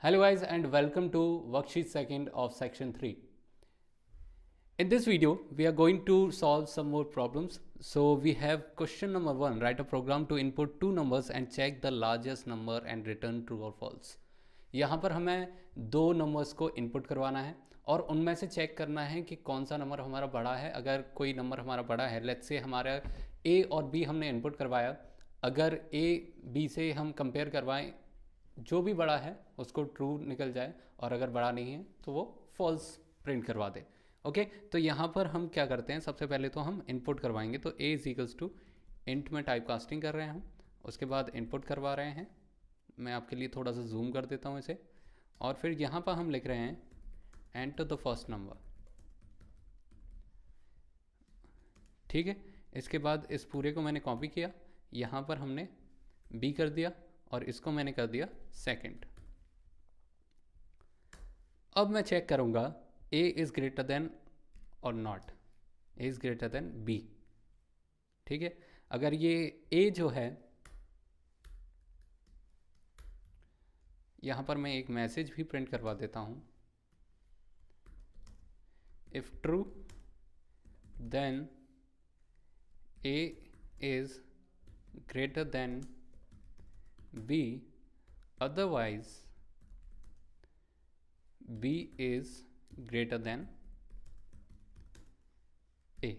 Hello guys and welcome to worksheet second of section 3. In this video we are going to solve some more problems. So we have question number 1, write a program to input two numbers and check the largest number and return true or false. यहाँ पर हमें दो numbers को input करवाना है और उनमें से चेक करना है कि कौन सा नंबर हमारा बड़ा है. अगर कोई नंबर हमारा बड़ा है, लेट्स से हमारा ए और बी हमने इनपुट करवाया, अगर ए बी से हम कंपेयर करवाएं, जो भी बड़ा है उसको ट्रू निकल जाए और अगर बड़ा नहीं है तो वो फॉल्स प्रिंट करवा दे. ओके तो यहाँ पर हम क्या करते हैं, सबसे पहले तो हम इनपुट करवाएंगे. तो ए इज इक्वल्स टू इंट में टाइप कास्टिंग कर रहे हैं हम, उसके बाद इनपुट करवा रहे हैं. मैं आपके लिए थोड़ा सा जूम कर देता हूँ इसे. और फिर यहाँ पर हम लिख रहे हैं एंटर द फर्स्ट नंबर. ठीक है, इसके बाद इस पूरे को मैंने कॉपी किया, यहाँ पर हमने बी कर दिया और इसको मैंने कर दिया सेकंड. अब मैं चेक करूंगा a इज ग्रेटर देन और not, a is greater than b. ठीक है, अगर ये a जो है, यहां पर मैं एक मैसेज भी प्रिंट करवा देता हूं. If true then a is greater than b, otherwise b is greater than a.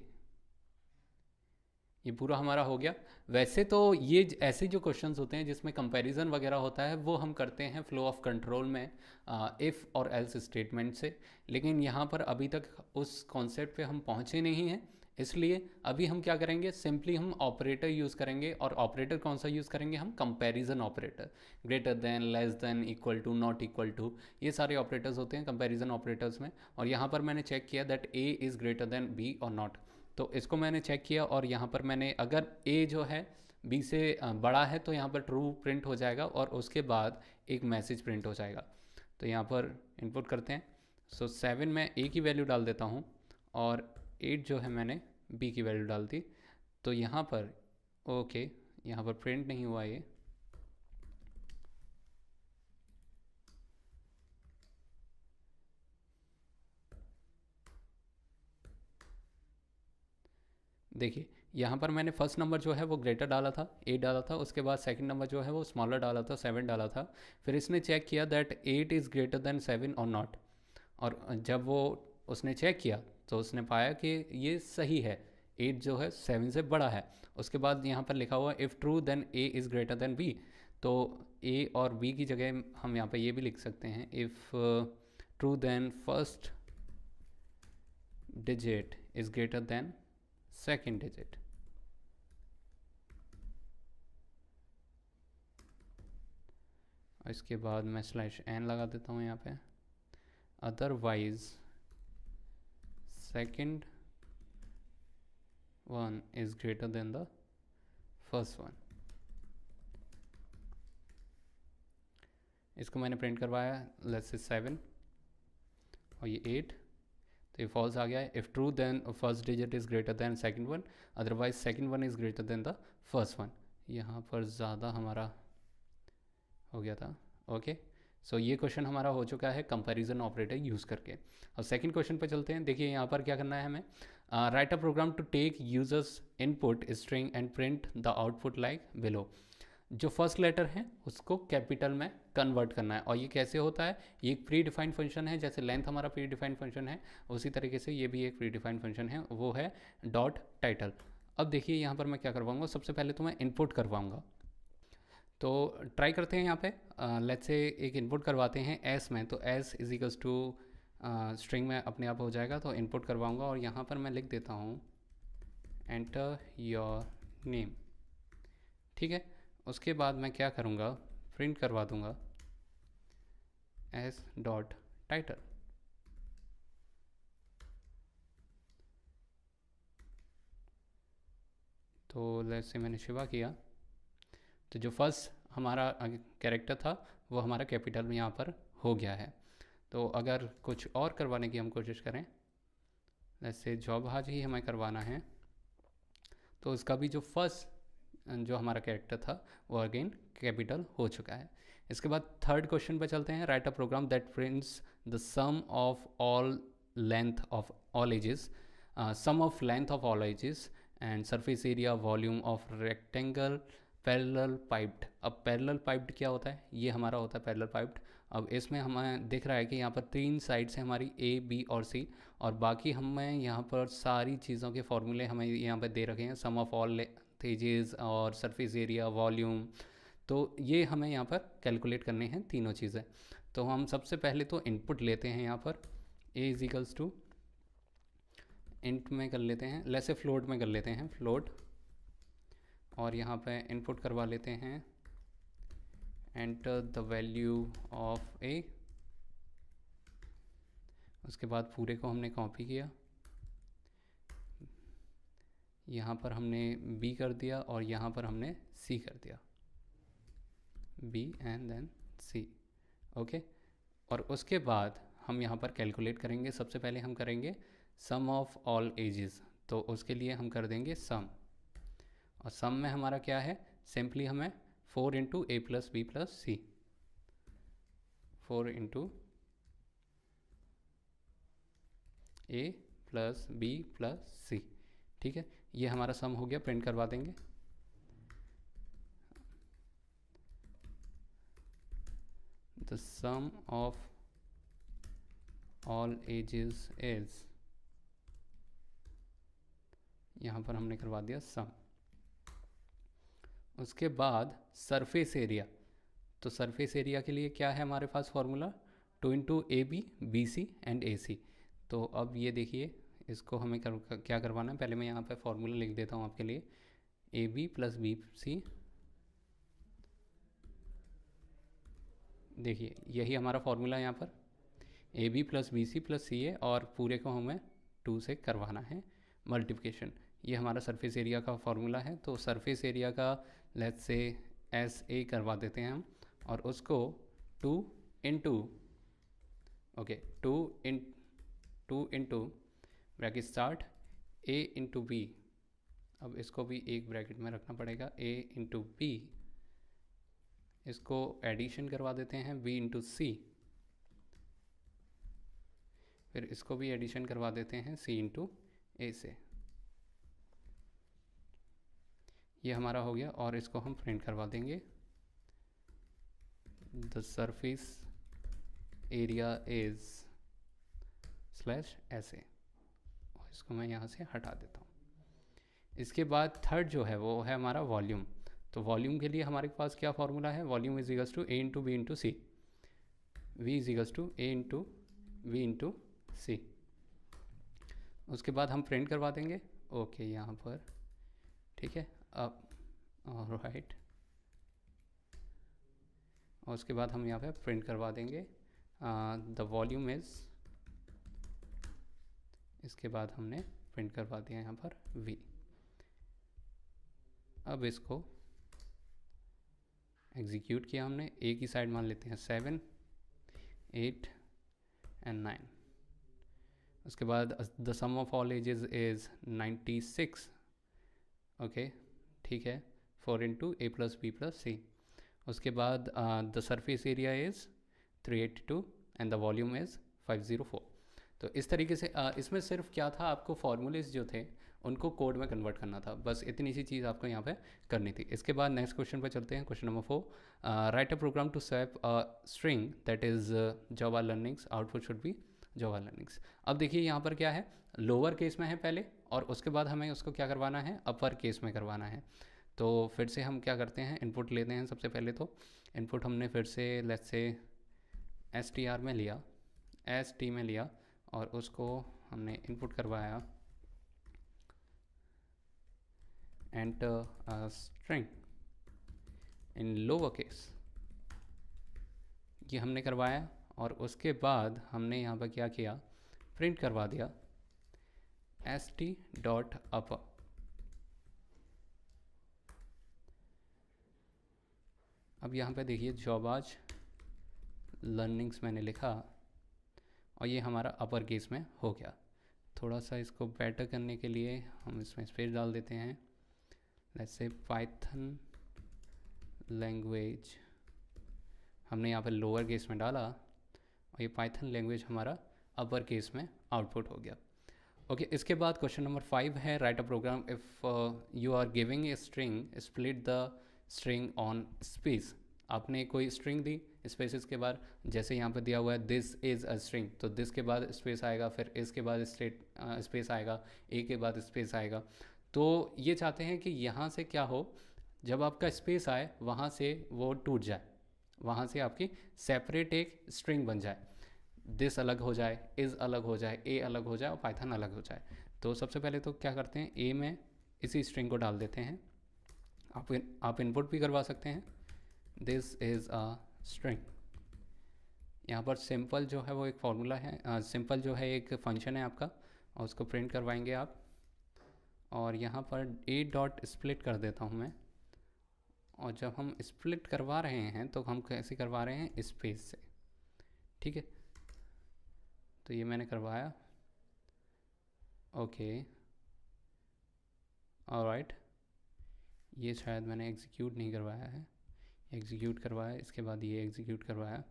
ये पूरा हमारा हो गया. वैसे तो ये ऐसे जो क्वेश्चंस होते हैं जिसमें कंपैरिजन वगैरह होता है वो हम करते हैं फ्लो ऑफ कंट्रोल में इफ़ और एल्स स्टेटमेंट से, लेकिन यहाँ पर अभी तक उस कॉन्सेप्ट पे हम पहुँचे नहीं हैं. इसलिए अभी हम क्या करेंगे, सिंपली हम ऑपरेटर यूज़ करेंगे. और ऑपरेटर कौन सा यूज़ करेंगे हम, comparison operator. Greater than, less than, equal to, not equal to, ये सारे ऑपरेटर्स होते हैं कंपैरिजन ऑपरेटर्स में. और यहाँ पर मैंने चेक किया that A is greater than B और नॉट, तो इसको मैंने चेक किया और यहाँ पर मैंने, अगर ए जो है बी से बड़ा है तो यहाँ पर ट्रू प्रिंट हो जाएगा और उसके बाद एक मैसेज प्रिंट हो जाएगा. तो यहाँ पर इनपुट करते हैं. सो 7 में ए की वैल्यू डाल देता हूँ और 8 जो है मैंने बी की वैल्यू डाल दी. तो यहाँ पर ओके, यहाँ पर प्रिंट नहीं हुआ ये. देखिए यहाँ पर मैंने फर्स्ट नंबर जो है वो ग्रेटर डाला था, 8 डाला था. उसके बाद सेकंड नंबर जो है वो स्मॉलर डाला था, 7 डाला था. फिर इसने चेक किया दैट 8 इज़ ग्रेटर देन 7 और नॉट. और जब वो उसने चेक किया तो उसने पाया कि ये सही है, 8 जो है 7 से बड़ा है. उसके बाद यहाँ पर लिखा हुआ if true then A is greater than B. तो ए और बी की जगह हम यहाँ पर ये भी लिख सकते हैं, if true then first digit is greater than second digit. इसके बाद मैं स्लैश एन लगा देता हूँ यहाँ पे. Otherwise second one is greater than the first one. इसको मैंने प्रिंट करवाया, लेट्स से 7 और ये 8, तो ये फॉल्स आ गया है. If true then first digit is greater than second one, otherwise second one is greater than the first one. यहाँ पर ज़्यादा हमारा हो गया था. ओके सो ये क्वेश्चन हमारा हो चुका है कंपैरिजन ऑपरेटर यूज़ करके. अब सेकंड क्वेश्चन पे चलते हैं. देखिए यहाँ पर क्या करना है हमें, write a program to take users input string and print the output like below. जो फर्स्ट लेटर है उसको कैपिटल में कन्वर्ट करना है. और ये कैसे होता है, ये एक प्री डिफाइंड फंक्शन है. जैसे लेंथ हमारा प्री डिफाइंड फंक्शन है, उसी तरीके से ये भी एक प्री डिफाइंड फंक्शन है, वो है डॉट टाइटल. अब देखिए यहाँ पर मैं क्या करवाऊँगा, सबसे पहले तो मैं इनपुट करवाऊँगा. तो ट्राई करते हैं यहाँ पे, लेट्स से एक इनपुट करवाते हैं एस में. तो S is equals to string में अपने आप हो जाएगा. तो इनपुट करवाऊँगा और यहाँ पर मैं लिख देता हूँ एंटर योर नेम. ठीक है, उसके बाद मैं क्या करूँगा, प्रिंट करवा दूँगा एस डॉट टाइटल. तो लेट्स से मैंने शिवा किया, तो जो फर्स्ट हमारा कैरेक्टर था वो हमारा कैपिटल में यहाँ पर हो गया है. तो अगर कुछ और करवाने की हम कोशिश करें, जैसे जॉब आज ही हमें करवाना है, तो उसका भी जो फर्स्ट जो हमारा कैरेक्टर था वो अगेन कैपिटल हो चुका है. इसके बाद थर्ड क्वेश्चन पे चलते हैं. Write a program that prints the sum of all length of all edges, sum of length of all edges and surface area volume of rectangle parallelepiped. अब parallelepiped क्या होता है? ये हमारा होता है पैरेलल पाइप्ड. अब इसमें हमें दिख रहा है कि यहाँ पर 3 साइड्स हैं हमारी, ए बी और सी, और बाकी हमें यहाँ पर सारी चीज़ों के फॉर्मूले हमें यहाँ पर दे रखे हैं, सम ऑफ ऑल एजेस और सरफेस एरिया वॉल्यूम. तो ये हमें यहाँ पर कैलकुलेट करने हैं तीनों चीज़ें. तो हम सबसे पहले तो इनपुट लेते हैं यहाँ पर, ए इज इक्वल्स टू इंट में कर लेते हैं, लेसे फ्लोट में कर लेते हैं, फ्लोट, और यहाँ पे इनपुट करवा लेते हैं एंटर द वैल्यू ऑफ ए. उसके बाद पूरे को हमने कॉपी किया, यहाँ पर हमने बी कर दिया और यहाँ पर हमने सी कर दिया, B and then C. Okay, और उसके बाद हम यहाँ पर कैलकुलेट करेंगे. सबसे पहले हम करेंगे सम ऑफ ऑल एजेस, तो उसके लिए हम कर देंगे सम, और सम में हमारा क्या है? सिंपली हमें 4 into A plus B plus C, 4 into A plus B plus सी. ठीक है, ये हमारा सम हो गया. प्रिंट करवा देंगे. The sum of all edges is, यहाँ पर हमने करवा दिया सम. उसके बाद सरफेस एरिया, तो सरफेस एरिया के लिए क्या है हमारे पास formula? 2 into A B B C and A C. तो अब ये देखिए, इसको हमें क्या करवाना है? पहले मैं यहाँ पे फॉर्मूला लिख देता हूँ आपके लिए, A B plus B C. देखिए यही हमारा फॉर्मूला है यहाँ पर, A B plus B C plus C A, और पूरे को हमें 2 से करवाना है मल्टीप्लिकेशन. ये हमारा सरफेस एरिया का फॉर्मूला है. तो सरफेस एरिया का लेट्स से एस ए करवा देते हैं हम, और उसको 2 into, okay, 2 into bracket start A into B. अब इसको भी एक ब्रैकेट में रखना पड़ेगा, ए इंटू बी. इसको एडिशन करवा देते हैं बी इंटू सी, फिर इसको भी एडिशन करवा देते हैं सी इंटू ए से. ये हमारा हो गया, और इसको हम प्रिंट करवा देंगे. The surface area is slash ऐसे, और इसको मैं यहाँ से हटा देता हूँ. इसके बाद थर्ड जो है वो है हमारा वॉल्यूम. तो वॉल्यूम के लिए हमारे पास क्या फॉर्मूला है? Volume is equals to A into B into C, V is equals to A into V into C. उसके बाद हम प्रिंट करवा देंगे. ओके, यहाँ पर ठीक है. अब राइट, और उसके बाद हम यहाँ पे प्रिंट करवा देंगे द वॉल्यूम इज, इसके बाद हमने प्रिंट करवा दिया यहाँ पर v. अब इसको एग्जीक्यूट किया हमने. ए की साइड मान लेते हैं 7, 8 एंड 9. उसके बाद the sum of all edges is 96. Okay, ठीक है, 4 into A plus B plus C. उसके बाद the surface area is 382 and the volume is 504. तो इस तरीके से इसमें सिर्फ क्या था, आपको फॉर्मूलेज जो थे उनको कोड में कन्वर्ट करना था, बस इतनी सी चीज़ आपको यहाँ पे करनी थी. इसके बाद नेक्स्ट क्वेश्चन पे चलते हैं. Question number 4, write a program to swap a string that is Java learnings, output should be Java learnings. अब देखिए यहाँ पर क्या है, लोअर केस में है पहले, और उसके बाद हमें उसको क्या करवाना है, अपर केस में करवाना है. तो फिर से हम क्या करते हैं, इनपुट लेते हैं. सबसे पहले तो इनपुट हमने फिर से let's say S T R में लिया, एस टी में लिया, और उसको हमने इनपुट करवाया enter string in lower case, ये हमने करवाया. और उसके बाद हमने यहाँ पर क्या किया, प्रिंट करवा दिया एस टी डॉट अपर. अब यहाँ पे देखिए जॉबाज लर्निंग्स मैंने लिखा, और ये हमारा अपर केस में हो गया. थोड़ा सा इसको बेटर करने के लिए हम इसमें स्पेस डाल देते हैं. लेट्स से पाइथन लैंग्वेज हमने यहाँ पर लोअर केस में डाला और ये पाइथन लैंग्वेज हमारा अपर केस में आउटपुट हो गया। ओके इसके बाद क्वेश्चन नंबर 5 है write a program if you are giving a string split the string on space. आपने कोई स्ट्रिंग दी, स्पेसिस के बाद जैसे यहाँ पे दिया हुआ है दिस इज़ अ स्ट्रिंग, तो दिस के बाद स्पेस आएगा, फिर इसके बाद स्पेस आएगा, ए के बाद स्पेस आएगा। तो ये चाहते हैं कि यहाँ से क्या हो, जब आपका स्पेस आए वहाँ से वो टूट जाए, वहाँ से आपकी सेपरेट एक स्ट्रिंग बन जाए, दिस अलग हो जाए, इज़ अलग हो जाए, ए अलग हो जाए और पाइथन अलग हो जाए। तो सबसे पहले तो क्या करते हैं, ए में इसी स्ट्रिंग को डाल देते हैं। आप इनपुट भी करवा सकते हैं, दिस इज़ अ स्ट्रिंग। यहाँ पर सिंपल जो है वो एक फॉर्मूला है, सिंपल जो है एक फंक्शन है आपका, और उसको प्रिंट करवाएंगे आप। और यहाँ पर ए डॉट स्प्लिट कर देता हूँ मैं। और जब हम स्प्लिट करवा रहे हैं तो हम कैसे करवा रहे हैं, स्पेस से, ठीक है। तो ये मैंने करवाया, ओके ऑलराइट। ये शायद मैंने एग्जीक्यूट नहीं करवाया है, एग्जीक्यूट करवाया, इसके बाद ये एग्जीक्यूट करवाया,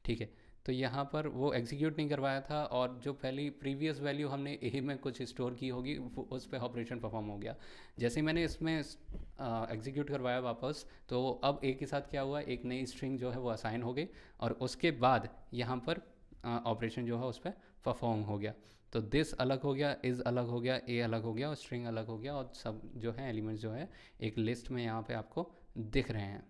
ठीक है। तो यहाँ पर वो एग्जीक्यूट नहीं करवाया था, और जो पहली प्रीवियस वैल्यू हमने ए में कुछ स्टोर की होगी उस पर ऑपरेशन परफॉर्म हो गया। जैसे मैंने इसमें एग्जीक्यूट करवाया वापस, तो अब ए के साथ क्या हुआ, एक नई स्ट्रिंग जो है वो असाइन हो गई, और उसके बाद यहाँ पर ऑपरेशन जो है उस पर परफॉर्म हो गया। तो दिस अलग हो गया, इज़ अलग हो गया, ए अलग हो गया और स्ट्रिंग अलग हो गया, और सब जो है एलिमेंट्स जो है एक लिस्ट में यहाँ पे आपको दिख रहे हैं।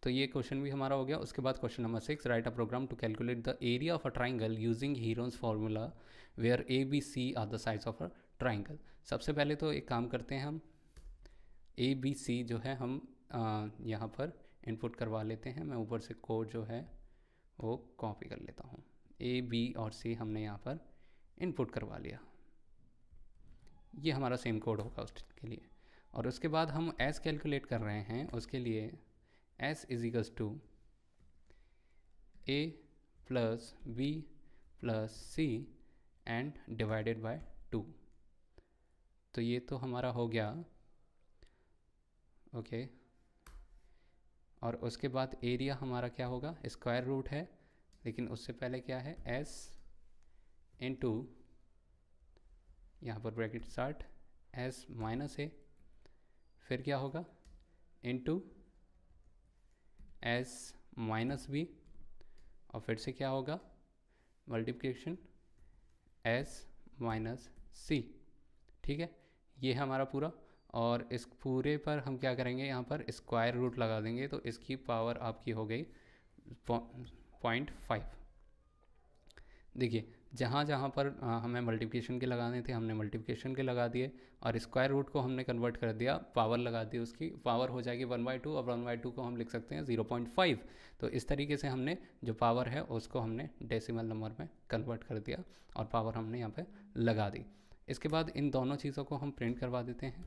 तो ये क्वेश्चन भी हमारा हो गया। उसके बाद question number 6, write a program to calculate the area of a triangle using Heron's formula where A B C are the sides of a triangle. सबसे पहले तो एक काम करते हैं, हम ए बी सी जो है हम यहाँ पर इनपुट करवा लेते हैं। मैं ऊपर से कोड जो है वो कॉपी कर लेता हूँ। ए बी और सी हमने यहाँ पर इनपुट करवा लिया, ये हमारा सेम कोड होगा उसके लिए। और उसके बाद हम एस कैलकुलेट कर रहे हैं, उसके लिए S is equals to A plus B plus C and divided by 2। तो ये तो हमारा हो गया, ओके। और उसके बाद एरिया हमारा क्या होगा, स्क्वायर रूट है, लेकिन उससे पहले क्या है, एस इंटू, यहाँ पर ब्रैकेट स्टार्ट, एस माइनस ए, फिर क्या होगा इंटू एस माइनस बी, और फिर से क्या होगा मल्टीप्लिकेशन एस माइनस सी, ठीक है। ये है हमारा पूरा, और इस पूरे पर हम क्या करेंगे, यहाँ पर स्क्वायर रूट लगा देंगे, तो इसकी पावर आपकी हो गई 0.5। देखिए जहाँ जहाँ पर हमें मल्टीप्लिकेशन के लगाने थे हमने मल्टीप्लिकेशन के लगा दिए, और स्क्वायर रूट को हमने कन्वर्ट कर दिया, पावर लगा दी, उसकी पावर हो जाएगी 1/2, और 1/2 को हम लिख सकते हैं 0.5। तो इस तरीके से हमने जो पावर है उसको हमने डेसिमल नंबर में कन्वर्ट कर दिया, और पावर हमने यहाँ पे लगा दी। इसके बाद इन दोनों चीज़ों को हम प्रिंट करवा देते हैं।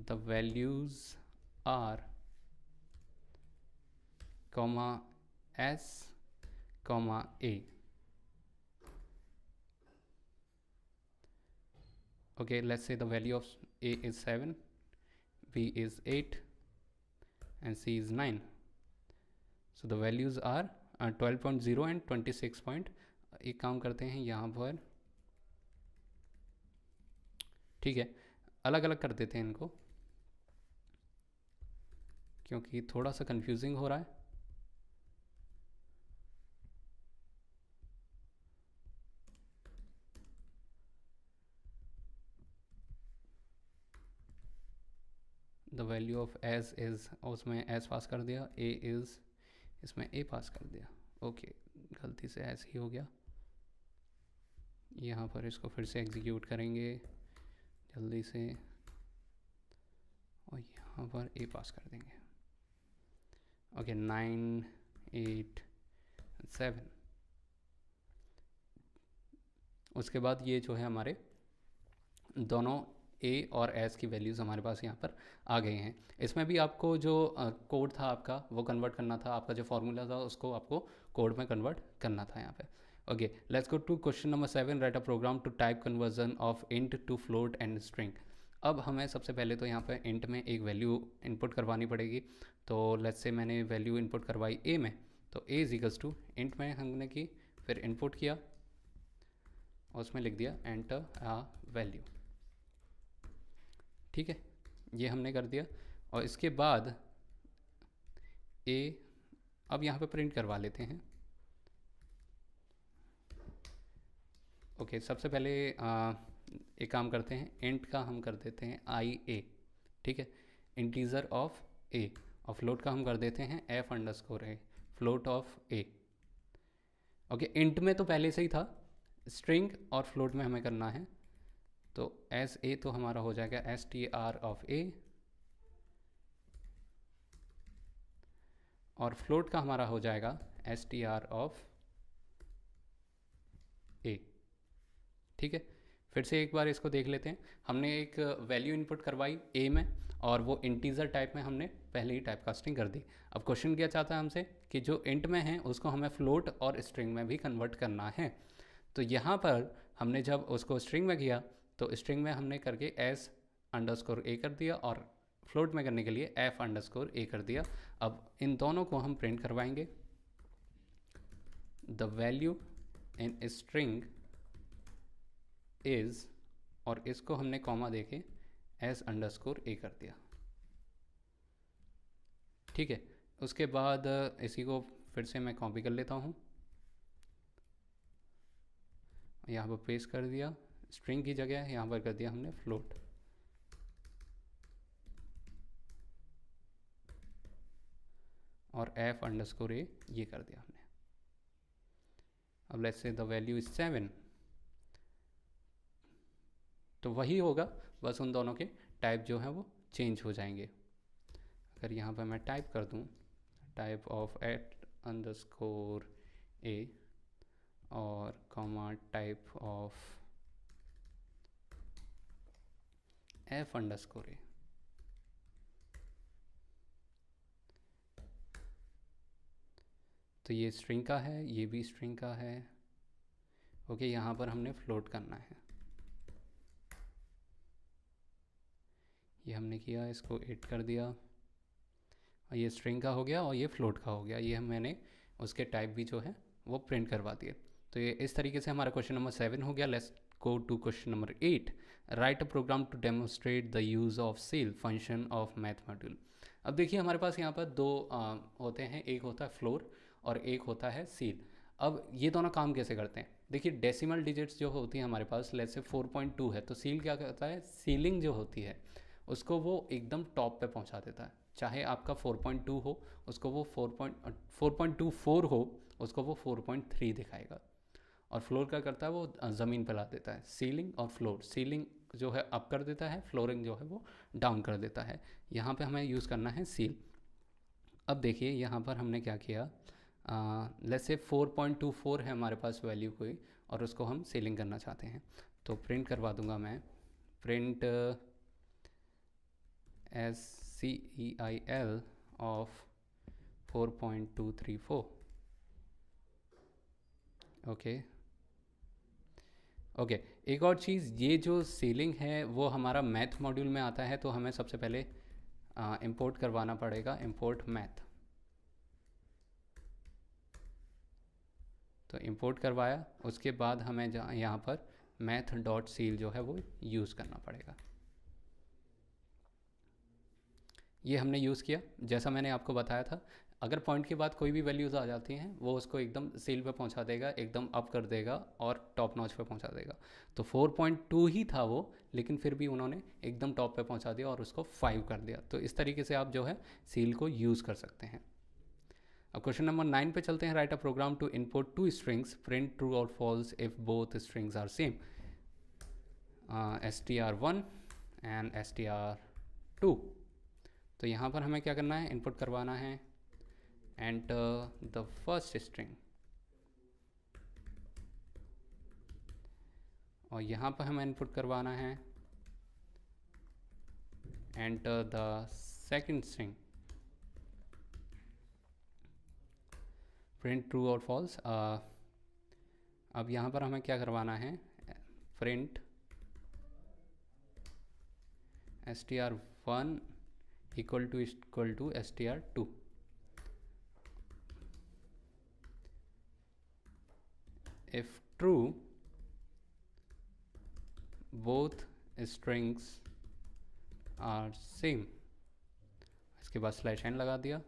The values are comma s comma a, okay, let's say the value of a is 7, b is 8 and c is 9. so the values are 12.0 and 26. एक काम करते हैं यहाँ पर, ठीक है, अलग अलग कर देते हैं इनको क्योंकि थोड़ा सा कंफ्यूजिंग हो रहा है। The value of S is, उसमें एस पास कर दिया, ए इज़, इसमें ए पास कर दिया, ओके गलती से एस ही हो गया। यहाँ पर इसको फिर से एग्जीक्यूट करेंगे जल्दी से, और यहाँ पर ए पास कर देंगे, ओके 9 8 7। उसके बाद ये जो है हमारे दोनों ए और एस की वैल्यूज़ हमारे पास यहाँ पर आ गए हैं। इसमें भी आपको जो कोड था आपका वो कन्वर्ट करना था, आपका जो फॉर्मूला था उसको आपको कोड में कन्वर्ट करना था यहाँ पे। Okay let's go to question number 7, write a program to type conversion of int to float and string. अब हमें सबसे पहले तो यहाँ पर इंट में एक वैल्यू इनपुट करवानी पड़ेगी। तो लेट्स से मैंने वैल्यू इनपुट करवाई ए में, तो ए इज इक्वल्स टू इंट में हमने की, फिर इनपुट किया और उसमें लिख दिया एंटर आ वैल्यू। ठीक है, ये हमने कर दिया। और इसके बाद ए अब यहाँ पे प्रिंट करवा लेते हैं। ओके, सबसे पहले एक काम करते हैं, इंट का हम कर देते हैं आई ए। ठीक है, इंटीजर ऑफ ए, और फ्लोट का हम कर देते हैं F underscore A, float of A. Okay, int में तो पहले से ही था, स्ट्रिंग और फ्लोट में हमें करना है। तो एस ए तो हमारा हो जाएगा एस टी आर ऑफ ए, और फ्लोट का हमारा हो जाएगा एस टी आर ऑफ ए। ठीक है, फिर से एक बार इसको देख लेते हैं। हमने एक वैल्यू इनपुट करवाई ए में, और वो इंटीजर टाइप में हमने पहले ही टाइप कास्टिंग कर दी। अब क्वेश्चन क्या चाहता है हमसे कि जो इंट में है उसको हमें फ्लोट और स्ट्रिंग में भी कन्वर्ट करना है। तो यहाँ पर हमने जब उसको स्ट्रिंग में किया तो स्ट्रिंग में हमने करके एस अंडरस्कोर ए कर दिया, और फ्लोट में करने के लिए एफ अंडरस्कोर ए कर दिया। अब इन दोनों को हम प्रिंट करवाएंगे, the value in string is, और इसको हमने कॉमा देके एस अंडरस्कोर ए कर दिया। ठीक है, उसके बाद इसी को फिर से मैं कॉपी कर लेता हूँ, यहाँ पर पेस्ट कर दिया, स्ट्रिंग की जगह यहाँ पर कर दिया हमने फ्लोट। और एफ अंडरस्कोर ए ये कर दिया हमने। अब let's say the value is 7, तो वही होगा, बस उन दोनों के टाइप जो है वो चेंज हो जाएंगे। अगर यहाँ पर मैं टाइप कर दूँ type of at underscore A और comma type of F underscore A, तो ये स्ट्रिंग का है, ये भी स्ट्रिंग का है। ओके, यहाँ पर हमने फ्लोट करना है, ये हमने किया, इसको 8 कर दिया, और ये स्ट्रिंग का हो गया और ये फ्लोट का हो गया। ये मैंने उसके टाइप भी जो है वो प्रिंट करवा दिए। तो ये इस तरीके से हमारा क्वेश्चन नंबर 7 हो गया। Let's go to question number 8। Write a program to demonstrate the use of ceil function of math module. अब देखिए हमारे पास यहाँ पर दो होते हैं, एक होता है फ्लोर और एक होता है सील। अब ये दोनों काम कैसे करते हैं, देखिए डेसिमल डिजिट्स जो होती हैं हमारे पास, लेट्स से 4.2 है, तो सील क्या करता है, सीलिंग जो होती है उसको वो एकदम टॉप पे पहुंचा देता है। चाहे आपका 4.2 हो उसको वो 4.24 हो उसको वो 4.3 दिखाएगा। और फ्लोर क्या करता है, वो ज़मीन पर ला देता है। सीलिंग और फ्लोर, सीलिंग जो है अप कर देता है, फ्लोरिंग जो है वो डाउन कर देता है। यहाँ पे हमें यूज़ करना है सील। अब देखिए यहाँ पर हमने क्या किया, लेट्स से 4.24 है हमारे पास वैल्यू कोई, और उसको हम सीलिंग करना चाहते हैं। तो प्रिंट करवा दूंगा मैं, print SCEIL of 4.234। Okay okay, एक और चीज़, ये जो सीलिंग है वो हमारा मैथ मॉड्यूल में आता है, तो हमें सबसे पहले इंपोर्ट करवाना पड़ेगा, इंपोर्ट मैथ। तो इंपोर्ट करवाया, उसके बाद हमें यहाँ पर मैथ डॉट सील जो है वो यूज़ करना पड़ेगा। ये हमने यूज़ किया, जैसा मैंने आपको बताया था। अगर पॉइंट के बाद कोई भी वैल्यूज़ आ जाती हैं वो उसको एकदम सील पे पहुंचा देगा, एकदम अप कर देगा और टॉप नॉच पे पहुंचा देगा। तो 4.2 ही था वो, लेकिन फिर भी उन्होंने एकदम टॉप पे पहुंचा दिया और उसको 5 कर दिया। तो इस तरीके से आप जो है सील को यूज़ कर सकते हैं। अब क्वेश्चन नंबर 9 पे चलते हैं। Write a program to input 2 strings, print true और false if both strings are same, str1 and str2। तो यहाँ पर हमें क्या करना है, इनपुट करवाना है एंटर द फर्स्ट स्ट्रिंग, और यहाँ पर हमें इनपुट करवाना है enter the second string, print true और फॉल्स। अब यहाँ पर हमें क्या करवाना है, print str1 equal to str2. If true, both strings are same. इसके बाद स्लैश एन लगा दिया,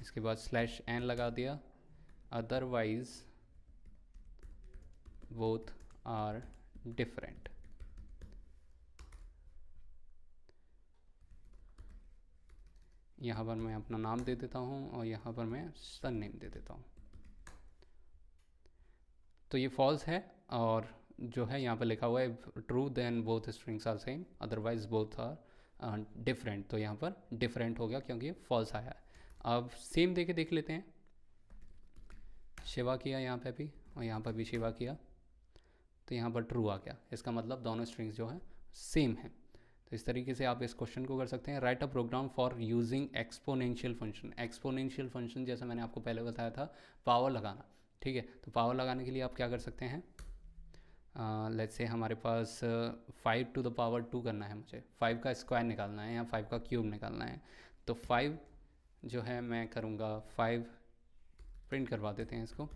इसके बाद स्लैश एन लगा दिया, अदरवाइज बोथ आर डिफरेंट. यहाँ पर मैं अपना नाम दे देता हूँ और यहाँ पर मैं सन नेम दे देता हूँ. तो ये फॉल्स है, और जो है यहाँ पर लिखा हुआ है true then both strings are same otherwise both are different. तो यहाँ पर डिफरेंट हो गया क्योंकि फॉल्स आया है. अब सेम दे के देख लेते हैं. शिवा किया यहाँ पे भी और यहाँ पर भी शिवा किया, तो यहाँ पर ट्रू आ गया. इसका मतलब दोनों स्ट्रिंग्स जो हैं सेम हैं. तो इस तरीके से आप इस क्वेश्चन को कर सकते हैं. Write a program for using exponential function. Exponential function जैसा मैंने आपको पहले बताया था, पावर लगाना. ठीक है, तो पावर लगाने के लिए आप क्या कर सकते हैं. लेट्स से हमारे पास 5 टू द पावर 2 करना है, मुझे 5 का स्क्वायर निकालना है या 5 का क्यूब निकालना है. तो 5 जो है मैं करूँगा 5 प्रिंट करवा देते हैं इसको.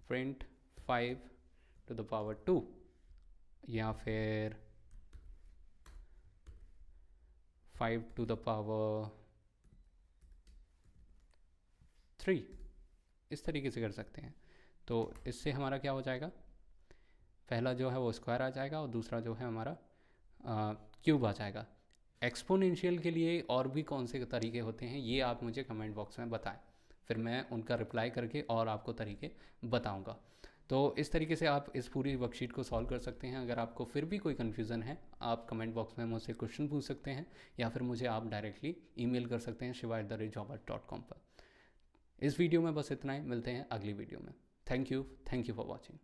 प्रिंट 5 टू द पावर 2 या फिर 5 टू द पावर 3, इस तरीके से कर सकते हैं. तो इससे हमारा क्या हो जाएगा, पहला जो है वो स्क्वायर आ जाएगा और दूसरा जो है हमारा क्यूब आ जाएगा. एक्सपोनेंशियल के लिए और भी कौन से तरीके होते हैं ये आप मुझे कमेंट बॉक्स में बताएं, फिर मैं उनका रिप्लाई करके और आपको तरीके बताऊंगा. तो इस तरीके से आप इस पूरी वर्कशीट को सॉल्व कर सकते हैं. अगर आपको फिर भी कोई कन्फ्यूज़न है, आप कमेंट बॉक्स में मुझसे क्वेश्चन पूछ सकते हैं या फिर मुझे आप डायरेक्टली ईमेल कर सकते हैं shiva@jobber.com पर. इस वीडियो में बस इतना ही. मिलते हैं अगली वीडियो में. Thank you for watching.